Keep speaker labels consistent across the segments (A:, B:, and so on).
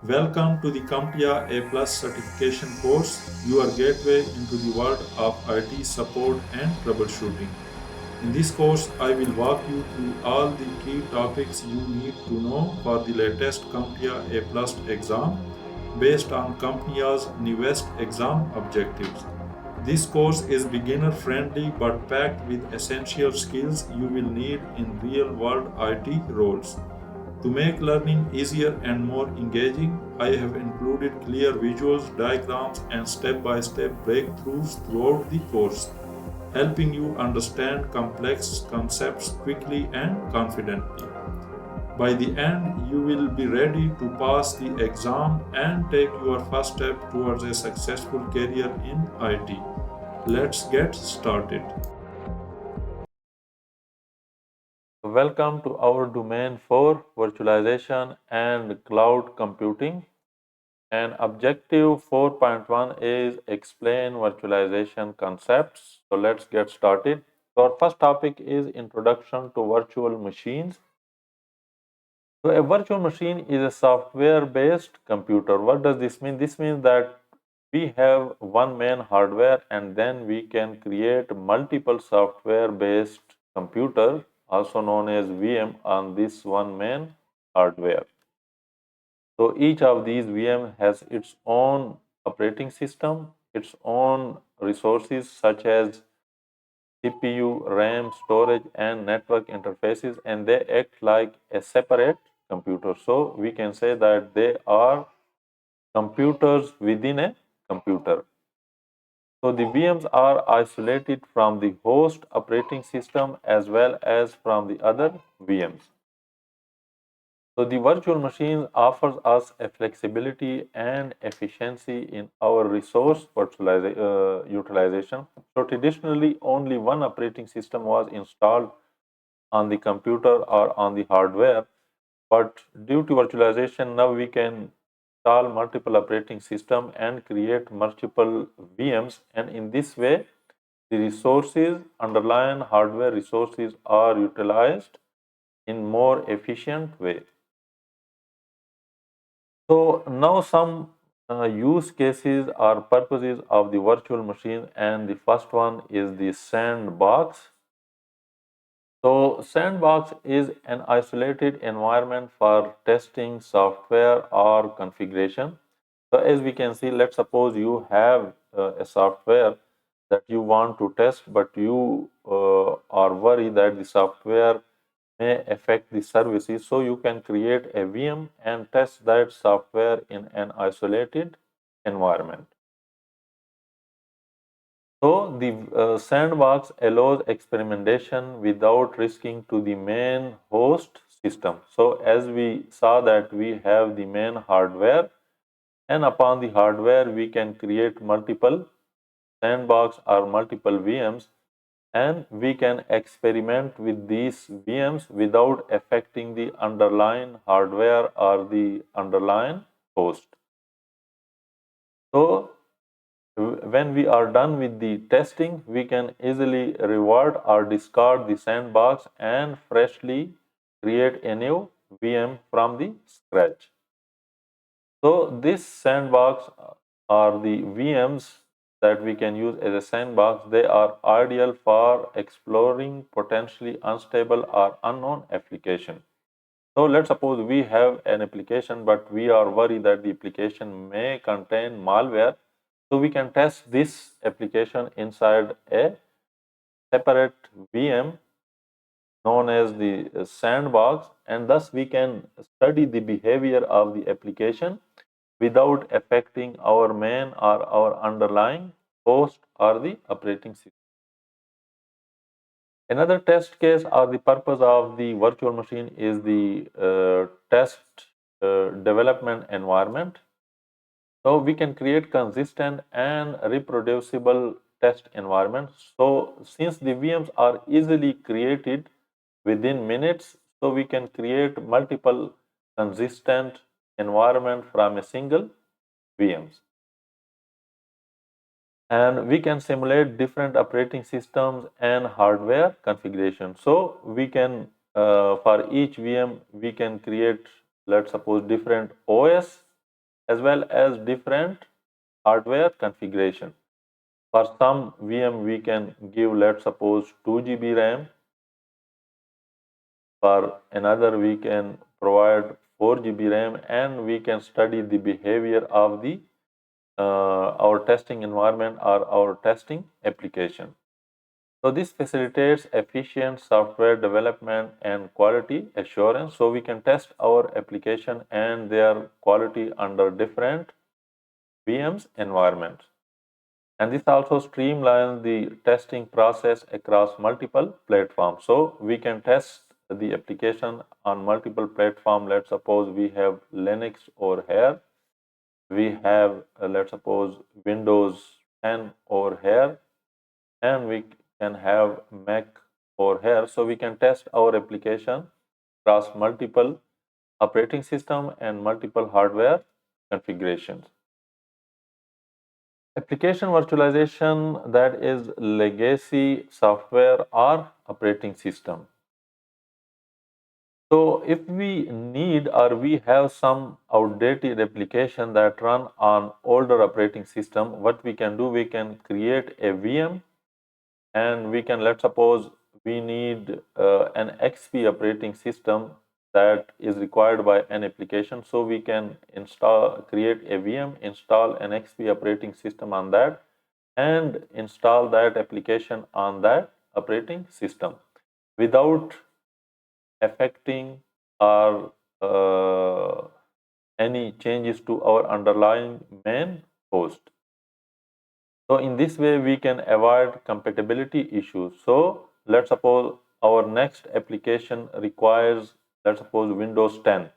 A: Welcome to the CompTIA A Plus certification course, your gateway into the world of IT support and troubleshooting. In this course, I will walk you through all the key topics you need to know for the latest CompTIA A Plus exam based on CompTIA's newest exam objectives. This course is beginner friendly but packed with essential skills you will need in real world IT roles. To make learning easier and more engaging, I have included clear visuals, diagrams, and step by step breakthroughs throughout the course, helping you understand complex concepts quickly and confidently. By the end, you will be ready to pass the exam and take your first step towards a successful career in IT. Let's get started.
B: Welcome to our domain for virtualization and cloud computing. And objective 4.1 is explain virtualization concepts. So let's get started. So our first topic is introduction to virtual machines. So a virtual machine is a software-based computer. What does this mean? This means that we have one main hardware and then we can create multiple software-based computer, also known as VM, on this one main hardware. So each of these VM has its own operating system, its own resources such as CPU, RAM, storage, and network interfaces, and they act like a separate computer. So we can say that they are computers within a computer. So the VMs are isolated from the host operating system as well as from the other VMs. So the virtual machine offers us a flexibility and efficiency in our resource utilization. So traditionally, only one operating system was installed on the computer or on the hardware, but due to virtualization, now we can install multiple operating system and create multiple VMs, and in this way, the resources, underlying hardware resources are utilized in more efficient way. So now some use cases or purposes of the virtual machine, and the first one is the sandbox. So sandbox is an isolated environment for testing software or configuration. So as we can see, let's suppose you have a software that you want to test, but you are worried that the software may affect the services. So you can create a VM and test that software in an isolated environment. So the sandbox allows experimentation without risking to the main host system. So as we saw that we have the main hardware, and upon the hardware we can create multiple sandbox or multiple VMs, and we can experiment with these VMs without affecting the underlying hardware or the underlying host. So when we are done with the testing, we can easily reward or discard the sandbox and freshly create a new VM from the scratch. So this sandbox are the VMs that we can use as a sandbox. They are ideal for exploring potentially unstable or unknown application. So let's suppose we have an application, but we are worried that the application may contain malware. So we can test this application inside a separate VM known as the sandbox, and thus we can study the behavior of the application without affecting our main or our underlying host or the operating system. Another test case or the purpose of the virtual machine is the test development environment. So we can create consistent and reproducible test environments. So since the VMs are easily created within minutes, so we can create multiple consistent environment from a single VMs. And we can simulate different operating systems and hardware configuration. So we can, for each VM, we can create, let's suppose, different OS as well as different hardware configuration. For some VM, we can give, let's suppose, 2 GB RAM. For another, we can provide 4 GB RAM, and we can study the behavior of the our testing environment or our testing application. So this facilitates efficient software development and quality assurance. So we can test our application and their quality under different VMs environments. And this also streamlines the testing process across multiple platforms. So we can test the application on multiple platforms. Let's suppose we have Linux over here. We have, let's suppose, Windows 10 over here, and we can have Mac over here. So we can test our application across multiple operating system and multiple hardware configurations. Application virtualization, that is legacy software or operating system. So if we need or we have some outdated application that run on older operating system, what we can do, we can create a VM, and we can, let's suppose, we need an XP operating system that is required by an application. So we can create a VM, install an XP operating system on that, and install that application on that operating system without affecting or any changes to our underlying main host. So in this way, we can avoid compatibility issues. So let's suppose our next application requires, let's suppose, Windows 10.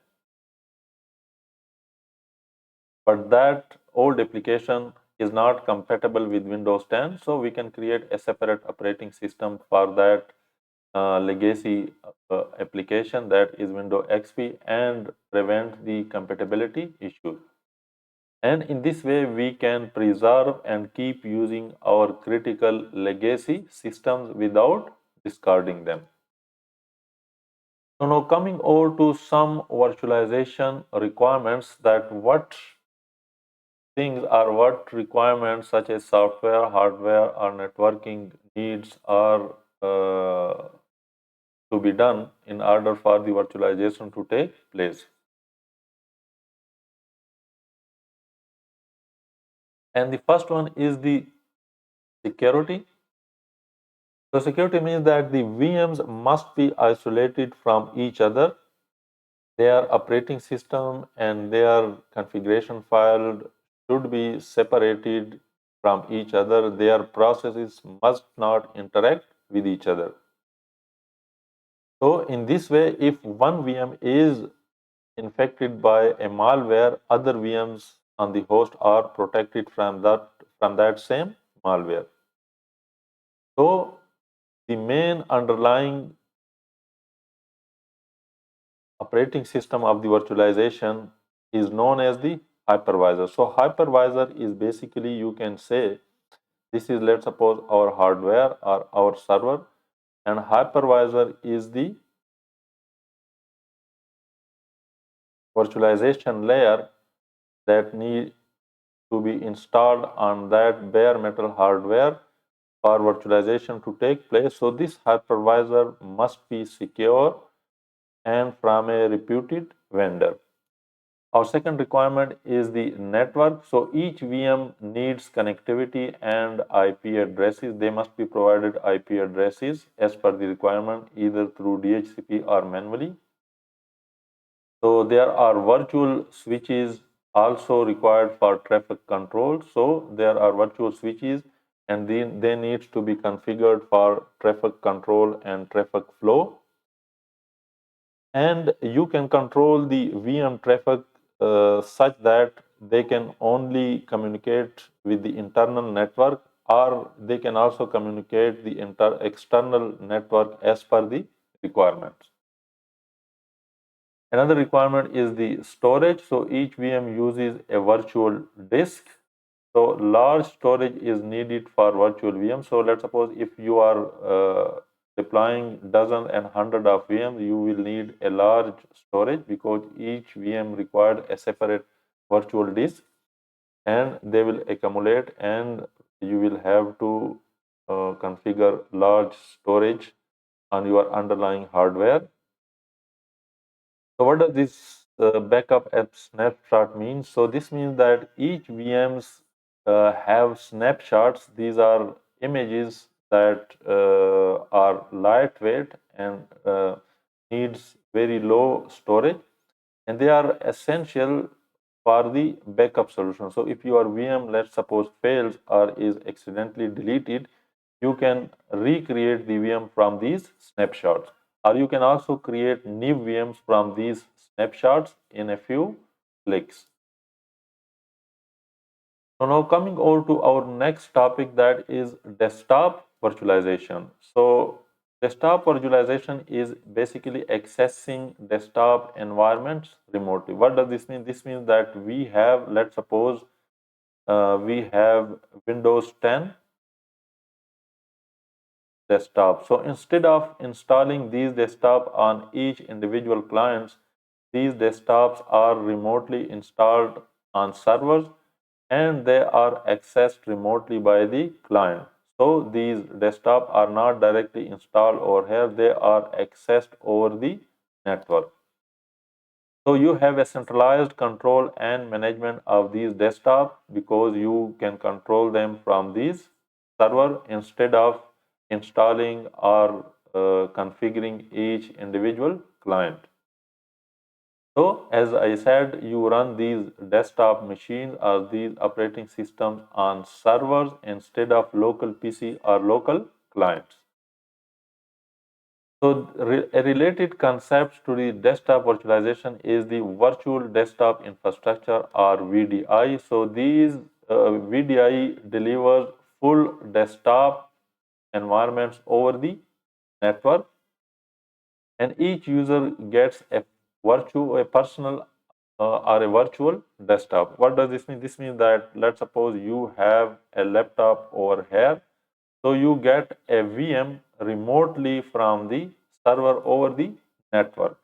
B: But that old application is not compatible with Windows 10. So we can create a separate operating system for that legacy application, that is Windows XP, and prevent the compatibility issue. And in this way, we can preserve and keep using our critical legacy systems without discarding them. So now coming over to some virtualization requirements, that what things or what requirements such as software, hardware, or networking needs are to be done in order for the virtualization to take place. And the first one is the security. So security means that the VMs must be isolated from each other. Their operating system and their configuration file should be separated from each other. Their processes must not interact with each other. So in this way, if one VM is infected by a malware, other VMs on the host are protected from that same malware. So the main underlying operating system of the virtualization is known as the hypervisor. So hypervisor is basically, you can say, this is, let's suppose, our hardware or our server, and hypervisor is the virtualization layer that need to be installed on that bare metal hardware for virtualization to take place. So this hypervisor must be secure and from a reputed vendor. Our second requirement is the network. So each VM needs connectivity and IP addresses. They must be provided IP addresses as per the requirement, either through DHCP or manually. So there are virtual switches also required for traffic control. So there are virtual switches, and they need to be configured for traffic control and traffic flow. And you can control the VM traffic such that they can only communicate with the internal network, or they can also communicate the external network as per the requirements. Another requirement is the storage. So each VM uses a virtual disk. So large storage is needed for virtual VM. So let's suppose if you are deploying dozens and hundred of VMs, you will need a large storage because each VM required a separate virtual disk, and they will accumulate, and you will have to configure large storage on your underlying hardware. So what does this backup app snapshot mean? So this means that each VMs have snapshots. These are images that are lightweight and needs very low storage, and they are essential for the backup solution. So if your VM, let's suppose, fails or is accidentally deleted, you can recreate the VM from these snapshots, or you can also create new VMs from these snapshots in a few clicks. So now coming over to our next topic, that is desktop virtualization. So desktop virtualization is basically accessing desktop environments remotely. What does this mean? This means that we have, let's suppose, we have Windows 10 desktop. So instead of installing these desktops on each individual clients, these desktops are remotely installed on servers and they are accessed remotely by the client. So these desktops are not directly installed over here, they are accessed over the network. So you have a centralized control and management of these desktops because you can control them from these server instead of installing or configuring each individual client. So as I said, you run these desktop machines or these operating systems on servers instead of local PC or local clients. So a related concept to the desktop virtualization is the virtual desktop infrastructure or VDI. So these VDI delivers full desktop environments over the network, and each user gets a personal or a virtual desktop. What does this mean? This means that let's suppose you have a laptop over here. So you get a VM remotely from the server over the network.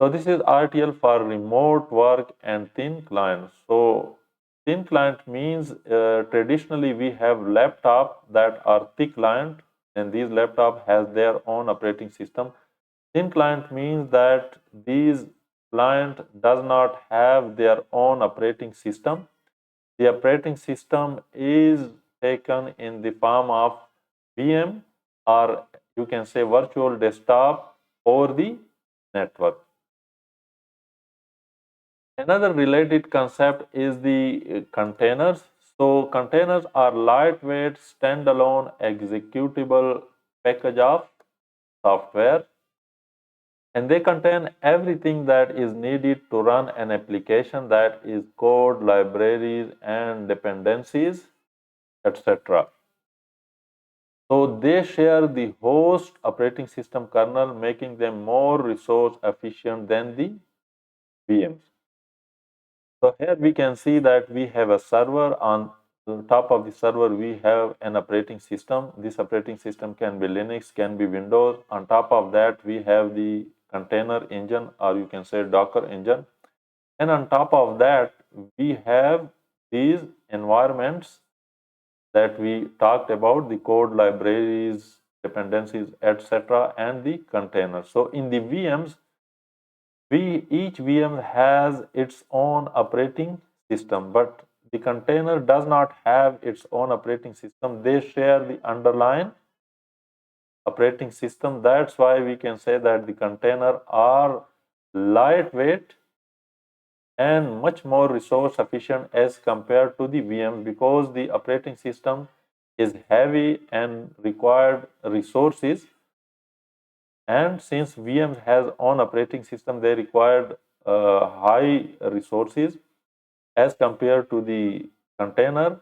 B: So this is RTL for remote work and thin client. So thin client means traditionally we have laptops that are thick client, and these laptops has their own operating system. Thin client means that these client does not have their own operating system. The operating system is taken in the form of VM, or you can say virtual desktop over the network. Another related concept is the containers. So containers are lightweight, standalone, executable package of software, and they contain everything that is needed to run an application, that is code, libraries, and dependencies, etc. So they share the host operating system kernel, making them more resource efficient than the VMs. So here we can see that we have a server. On the top of the server we have an operating system. This operating system can be Linux, can be Windows. On top of that we have the container engine, or you can say Docker engine. And on top of that we have these environments that we talked about, the code, libraries, dependencies, etc., and the containers. So in the VMs, each VM has its own operating system, but the container does not have its own operating system. They share the underlying operating system. That's why we can say that the container are lightweight and much more resource efficient as compared to the VMs, because the operating system is heavy and required resources, and since VMs has own operating system, they required high resources as compared to the container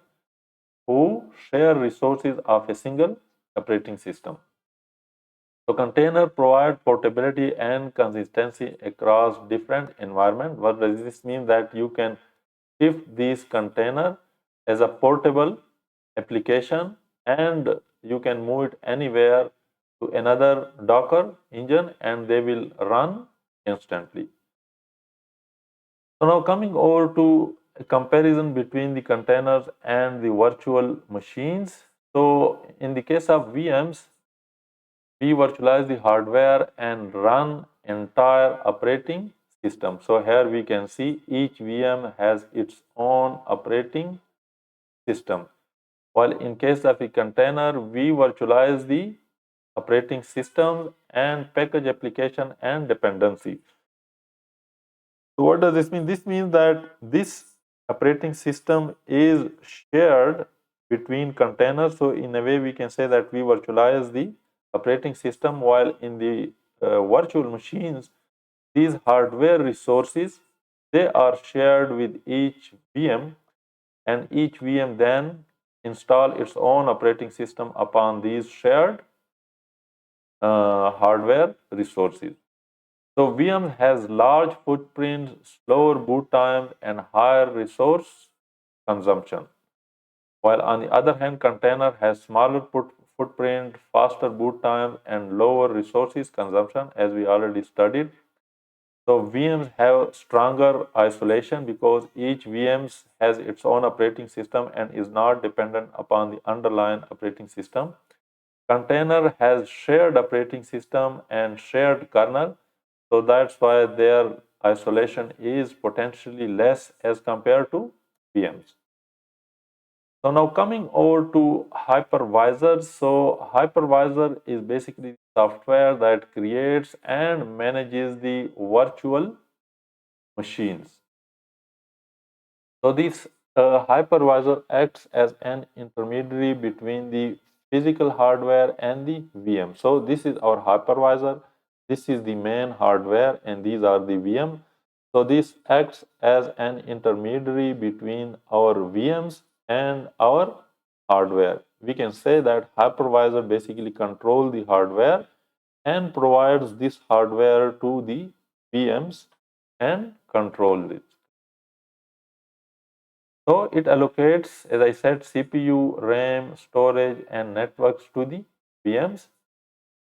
B: who share resources of a single operating system. So container provide portability and consistency across different environments. What does this mean? That you can shift this container as a portable application, and you can move it anywhere to another Docker engine and they will run instantly. So now coming over to a comparison between the containers and the virtual machines. So in the case of VMs, we virtualize the hardware and run entire operating system. So here we can see each VM has its own operating system. While in case of a container, we virtualize the operating system and package application and dependency. So what does this mean? This means that this operating system is shared between containers. So in a way, we can say that we virtualize the operating system, while in the virtual machines, these hardware resources, they are shared with each VM, and each VM then install its own operating system upon these shared hardware resources. So VM has large footprints, slower boot times, and higher resource consumption. While on the other hand, container has smaller footprint, faster boot time, and lower resources consumption, as we already studied. So VMs have stronger isolation because each VM has its own operating system and is not dependent upon the underlying operating system. Container has shared operating system and shared kernel, so that's why their isolation is potentially less as compared to VMs. So now coming over to hypervisors. So hypervisor is basically software that creates and manages the virtual machines. So this hypervisor acts as an intermediary between the physical hardware and the VM. So this is our hypervisor. This is the main hardware and these are the VM. So this acts as an intermediary between our VMs and our hardware. We can say that hypervisor basically controls the hardware and provides this hardware to the VMs and controls it. So it allocates, as I said, CPU, RAM, storage, and networks to the VMs.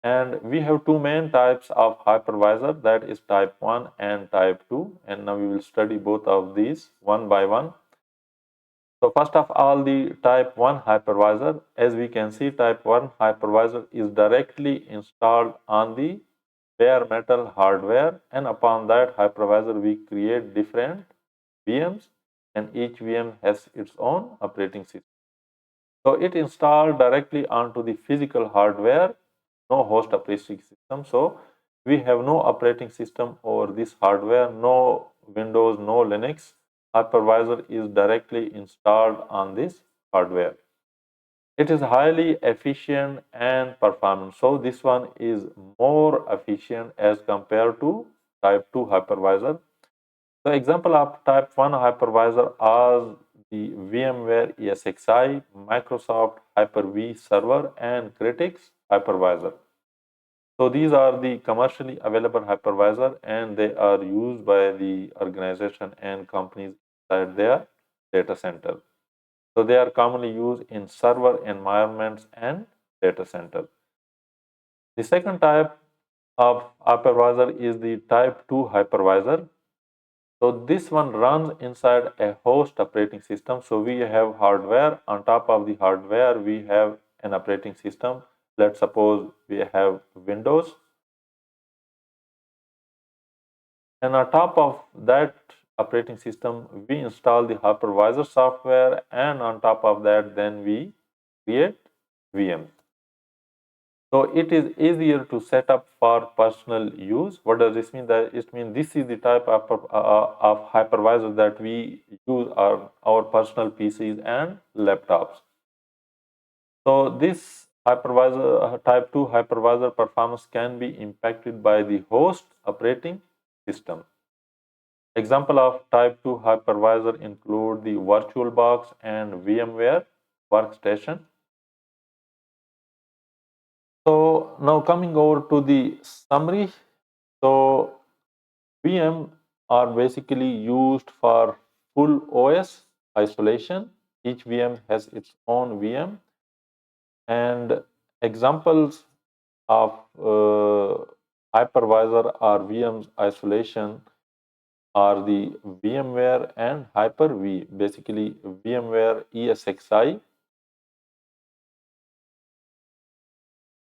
B: And we have two main types of hypervisor, that is type 1 and type 2. And now we will study both of these one by one. So first of all, the type 1 hypervisor, as we can see, type 1 hypervisor is directly installed on the bare metal hardware, and upon that hypervisor we create different VMs, and each VM has its own operating system. So it installed directly onto the physical hardware, no host operating system. So we have no operating system over this hardware, no Windows, no Linux. Hypervisor is directly installed on this hardware. It is highly efficient and performant. So this one is more efficient as compared to type 2 hypervisor. So example of type 1 hypervisor are the VMware ESXi, Microsoft Hyper-V Server, and Critics hypervisor. So these are the commercially available hypervisor and they are used by the organization and companies inside their data center. So they are commonly used in server environments and data center. The second type of hypervisor is the type 2 hypervisor. So this one runs inside a host operating system. So we have hardware. On top of the hardware, we have an operating system. Let's suppose we have Windows. And on top of that operating system, we install the hypervisor software. And on top of that, then we create VM. So it is easier to set up for personal use. What does this mean? That it means this is the type of hypervisor that we use on our personal PCs and laptops. So this hypervisor, type 2 hypervisor performance can be impacted by the host operating system. Example of type 2 hypervisor include the VirtualBox and VMware Workstation. So now coming over to the summary. So VM are basically used for full OS isolation. Each VM has its own VM, and examples of hypervisor or VM's isolation are the VMware and Hyper-V. Basically, VMware ESXi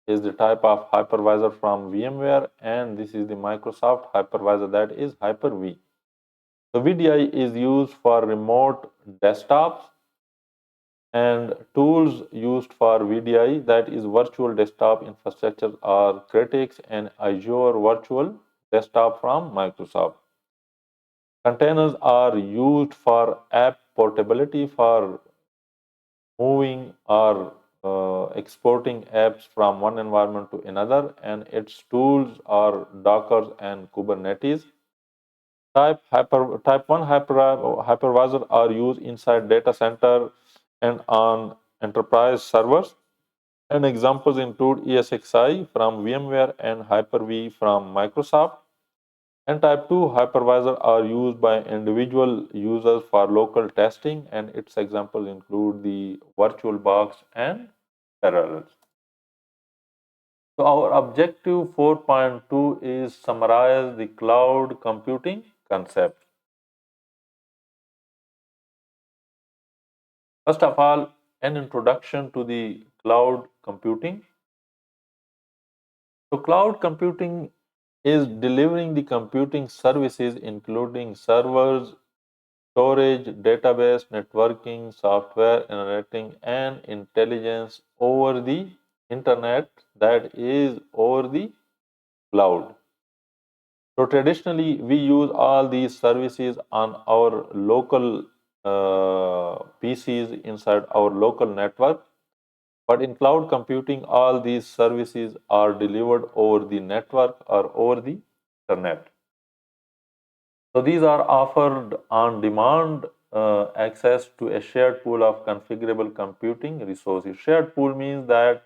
B: is the type of hypervisor from VMware, and this is the Microsoft hypervisor, that is Hyper-V. The VDI is used for remote desktops, and tools used for VDI, that is virtual desktop infrastructure, are Critics and Azure Virtual Desktop from Microsoft. Containers are used for app portability, for moving or exporting apps from one environment to another, and its tools are Docker and Kubernetes. Type 1 hypervisor are used inside data center and on enterprise servers. And examples include ESXi from VMware and Hyper-V from Microsoft. And type 2 hypervisor are used by individual users for local testing, and its examples include the VirtualBox and Parallels. So our objective 4.2 is summarize the cloud computing concept. First of all, an introduction to the cloud computing. So cloud computing is delivering the computing services including servers, storage, database, networking, software, analytics, and intelligence over the internet, that is over the cloud. So traditionally, we use all these services on our local PCs inside our local network. But in cloud computing, all these services are delivered over the network or over the internet. So these are offered on demand access to a shared pool of configurable computing resources. Shared pool means that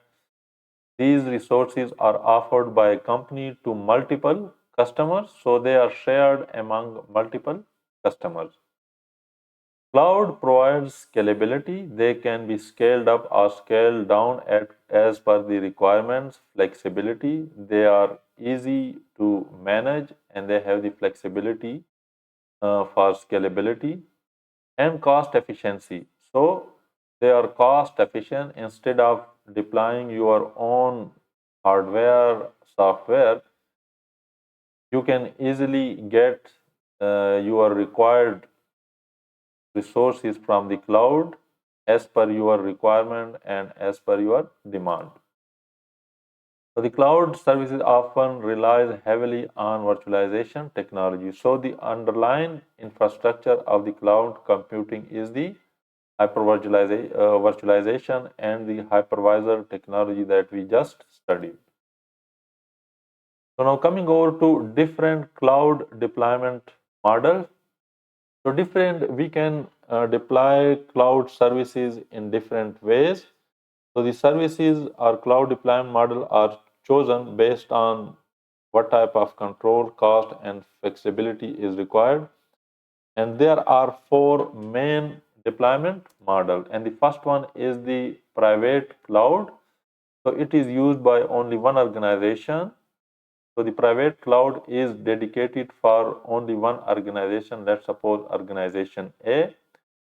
B: these resources are offered by a company to multiple customers, so they are shared among multiple customers. Cloud provides scalability. They can be scaled up or scaled down as per the requirements, flexibility. They are easy to manage and they have the flexibility for scalability and cost efficiency. So they are cost efficient. Instead of deploying your own hardware, software, you can easily get your required resources from the cloud as per your requirement and as per your demand. So the cloud services often relies heavily on virtualization technology. So the underlying infrastructure of the cloud computing is the virtualization and the hypervisor technology that we just studied. So now coming over to different cloud deployment models. So we can deploy cloud services in different ways. So the services or cloud deployment model are chosen based on what type of control, cost, and flexibility is required. And there are four main deployment model. And the first one is the private cloud. So it is used by only one organization. So the private cloud is dedicated for only one organization. Let's suppose organization A,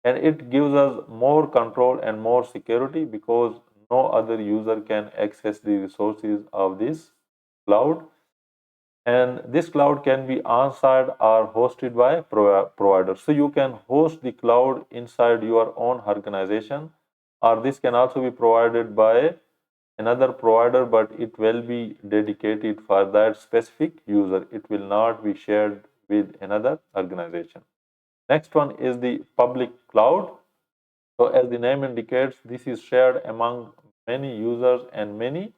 B: and it gives us more control and more security because no other user can access the resources of this cloud. And this cloud can be on-site or hosted by providers. So you can host the cloud inside your own organization, or this can also be provided by another provider, but it will be dedicated for that specific user. It will not be shared with another organization. Next one is the public cloud. So as the name indicates, this is shared among many users and many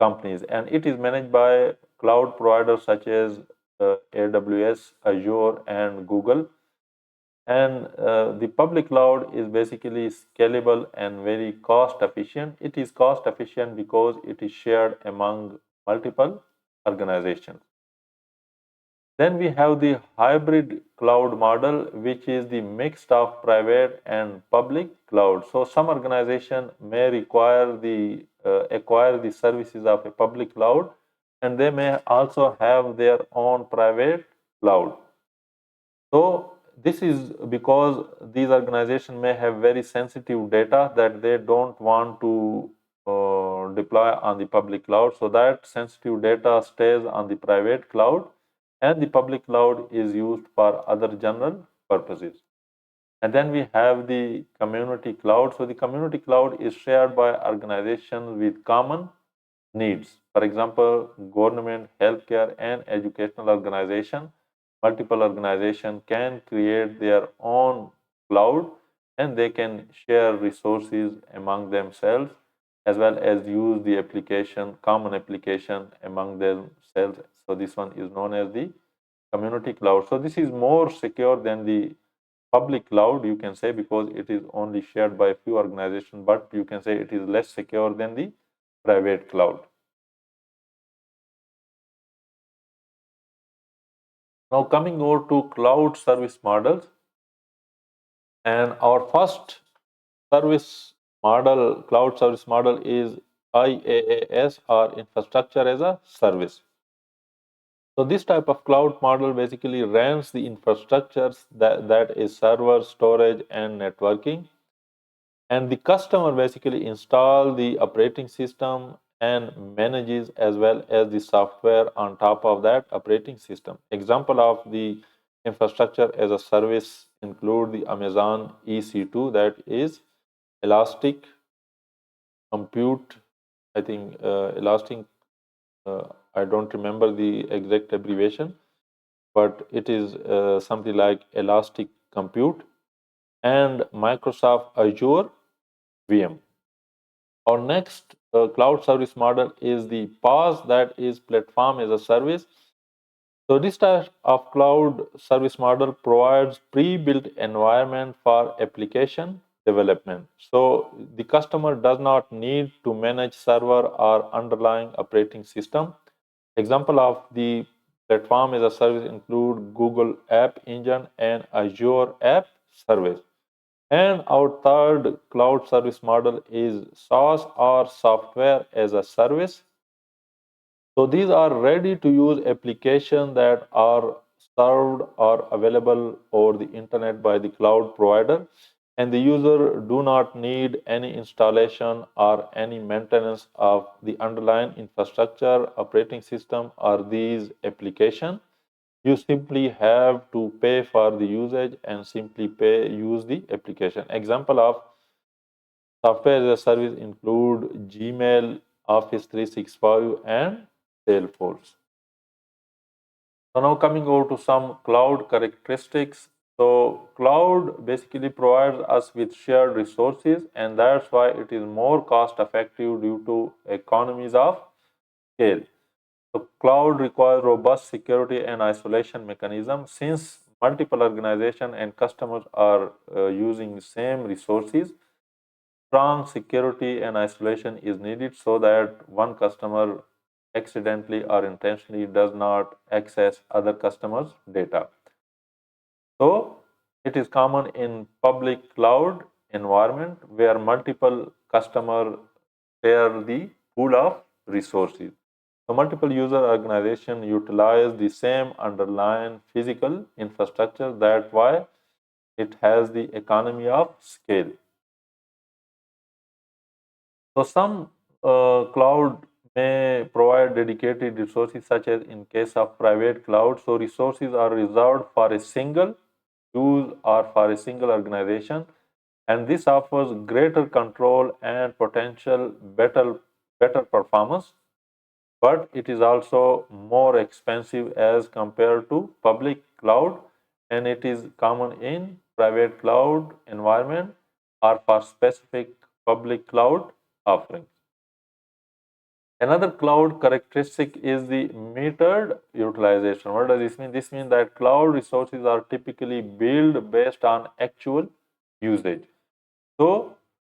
B: companies, and it is managed by cloud providers such as AWS, Azure, and Google. And the public cloud is basically scalable and very cost efficient. It is cost efficient because it is shared among multiple organizations. Then we have the hybrid cloud model, which is the mix of private and public cloud. So some organization may require the acquire the services of a public cloud, and they may also have their own private cloud. So this is because these organizations may have very sensitive data that they don't want to deploy on the public cloud. So that sensitive data stays on the private cloud, and the public cloud is used for other general purposes. And then we have the community cloud. So the community cloud is shared by organizations with common needs. For example, government, healthcare, and educational organization. Multiple organizations can create their own cloud, and they can share resources among themselves as well as use the application, common application among themselves. So this one is known as the community cloud. So this is more secure than the public cloud, you can say, because it is only shared by a few organizations, but you can say it is less secure than the private cloud. Now coming over to cloud service models, and our first service model, cloud service model is IaaS, or infrastructure as a service. So this type of cloud model basically runs the infrastructures that is server, storage, and networking. And the customer basically install the operating system and manages as well as the software on top of that operating system. Example of the infrastructure as a service include the Amazon EC2, that is Elastic Compute. I think Elastic. I don't remember the exact abbreviation, but it is something like Elastic Compute, and Microsoft Azure VM. Our next cloud service model is the PaaS, that is platform as a service. So this type of cloud service model provides pre-built environment for application development. So the customer does not need to manage server or underlying operating system. Example of the platform as a service include Google App Engine and Azure App Service. And our third cloud service model is SaaS, or software as a service. So these are ready to use applications that are served or available over the internet by the cloud provider, and the user do not need any installation or any maintenance of the underlying infrastructure, operating system, or these applications. You simply have to pay for the usage and simply use the application. Example of software as a service include Gmail, Office 365, and Salesforce. So now coming over to some cloud characteristics. So cloud basically provides us with shared resources, and that's why it is more cost effective due to economies of scale. So cloud requires robust security and isolation mechanism. Since multiple organizations and customers are using the same resources, strong security and isolation is needed so that one customer accidentally or intentionally does not access other customers' data. So it is common in public cloud environment where multiple customers share the pool of resources. So multiple user organization utilize the same underlying physical infrastructure. That's why it has the economy of scale. So some cloud may provide dedicated resources, such as in case of private cloud. So resources are reserved for a single use or for a single organization, and this offers greater control and potential better performance, but it is also more expensive as compared to public cloud, and it is common in private cloud environment or for specific public cloud offerings. Another cloud characteristic is the metered utilization. What does this mean? This means that cloud resources are typically billed based on actual usage. So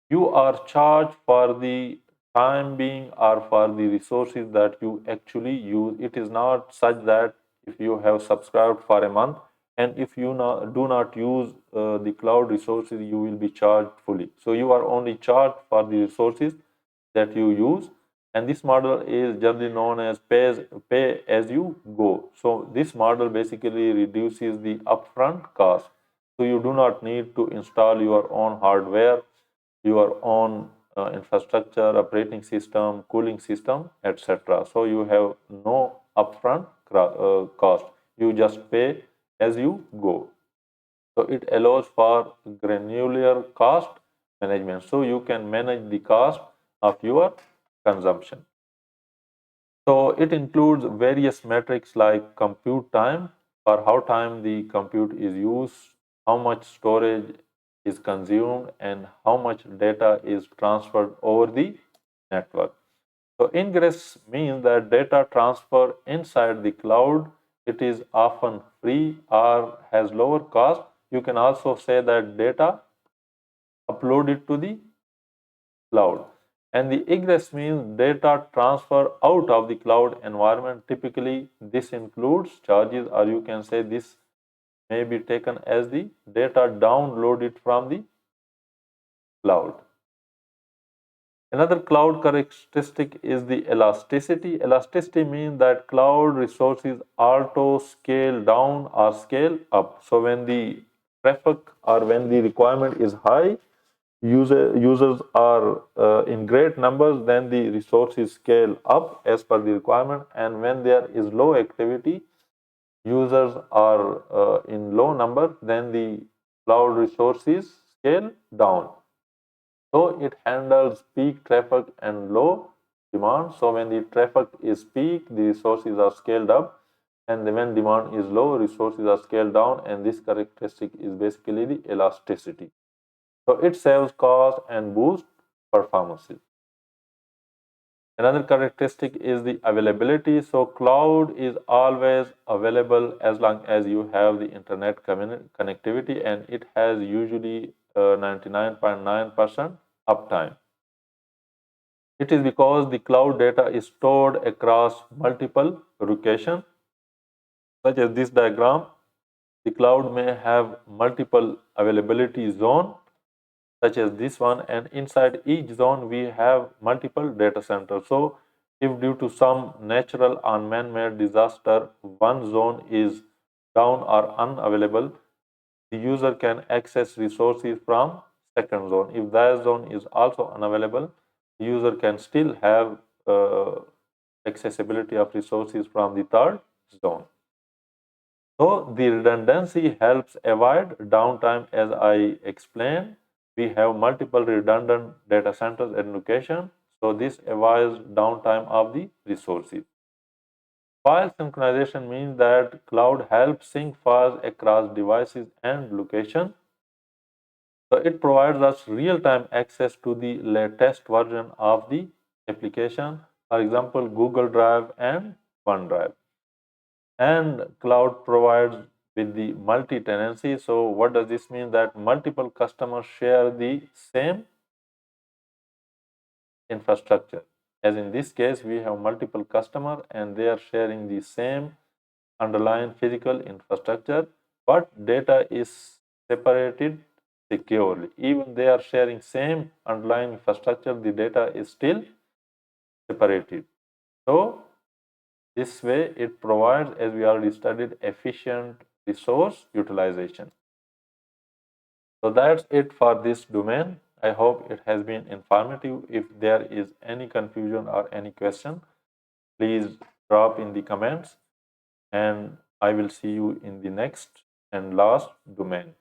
B: you are charged for the time being or for the resources that you actually use. It is not such that if you have subscribed for a month and if you do not use the cloud resources, you will be charged fully. So you are only charged for the resources that you use. And this model is generally known as pay as you go. So this model basically reduces the upfront cost. So you do not need to install your own hardware, your own infrastructure, operating system, cooling system, etc. So you have no upfront cost. You just pay as you go. So it allows for granular cost management. So you can manage the cost of your consumption. So it includes various metrics like compute time, or how time the compute is used, how much storage is consumed, and how much data is transferred over the network. So ingress means that data transfer inside the cloud, it is often free or has lower cost. You can also say that data uploaded to the cloud. And the egress means data transfer out of the cloud environment. Typically, this includes charges, or you can say this may be taken as the data downloaded from the cloud. Another cloud characteristic is the elasticity. Elasticity means that cloud resources auto scale down or scale up. So when the traffic or when the requirement is high, users are in great numbers, then the resources scale up as per the requirement, and when there is low activity, users are in low number, then the cloud resources scale down. So it handles peak traffic and low demand. So when the traffic is peak, the resources are scaled up, and when demand is low, resources are scaled down, and this characteristic is basically the elasticity. So it saves cost and boosts performances. Another characteristic is the availability. So cloud is always available as long as you have the internet connectivity, and it has usually 99.9% uptime. It is because the cloud data is stored across multiple locations, such as this diagram. The cloud may have multiple availability zones, such as this one, and inside each zone we have multiple data centers. So if due to some natural or man-made disaster one zone is down or unavailable, the user can access resources from second zone. If that zone is also unavailable, the user can still have accessibility of resources from the third zone. So the redundancy helps avoid downtime. As I explained, we have multiple redundant data centers at location. So this avoids downtime of the resources. File synchronization means that cloud helps sync files across devices and location. So it provides us real-time access to the latest version of the application, for example, Google Drive and OneDrive. And cloud provides with the multi-tenancy. So what does this mean? That multiple customers share the same infrastructure. As in this case, we have multiple customers and they are sharing the same underlying physical infrastructure, but data is separated securely. Even they are sharing same underlying infrastructure, the data is still separated. So this way it provides, as we already studied, efficient resource utilization. So that's it for this domain. I hope it has been informative. If there is any confusion or any question, please drop in the comments, and I will see you in the next and last domain.